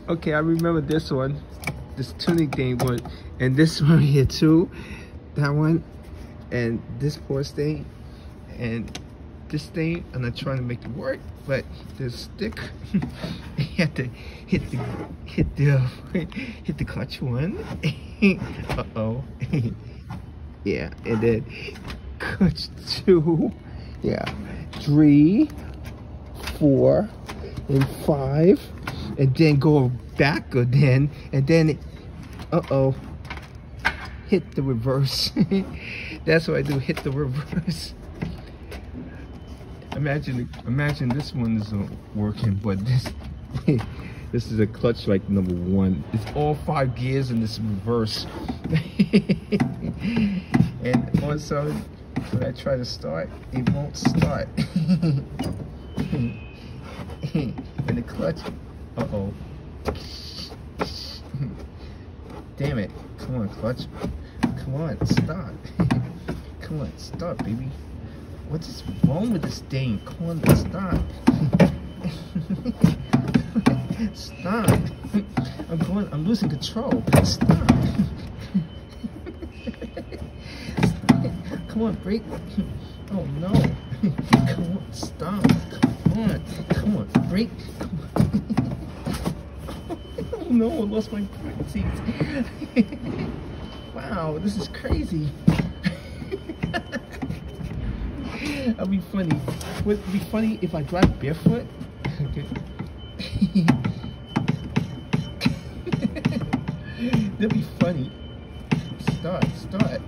Okay, I remember this one, this tunic thing one, and this one here too, that one, and this horse thing, and this thing. I'm not trying to make it work, but the stick, you have to hit the clutch one. Uh-oh. Yeah, and then clutch 2, yeah, 3, 4, and 5, and then go back again, and then uh-oh, hit the reverse. That's what I do, hit the reverse. Imagine this one isn't working, but this is a clutch like number 1. It's all 5 gears in this reverse. And also, when I try to start, it won't start. And the clutch, uh-oh. Damn it. Come on, clutch. Come on, start. Come on, start, baby. What's wrong with this thing? Come on, stop. Stop. I'm losing control. Stop. Come on, brake. Oh no. Come on, stop. Come on, brake. Come on. Oh no, I lost my brake seat. Wow, this is crazy. That'd be funny. Would it be funny if I drive barefoot? Okay. That'd be funny. Start. Start.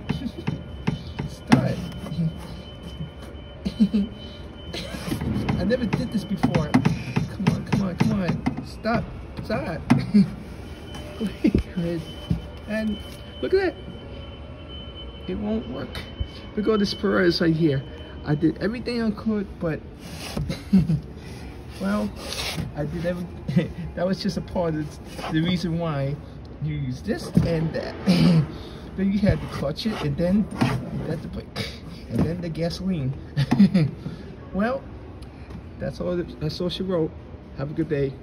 I never did this before. Come on. Stop. And look at that. It won't work. Look at all this Polaris right here. I did everything I could, but well, I did everything. That was just a part of the reason why you use this and that. Then you had to clutch it, and then you had the brake, and then the gasoline. Well, that's all she wrote. Have a good day.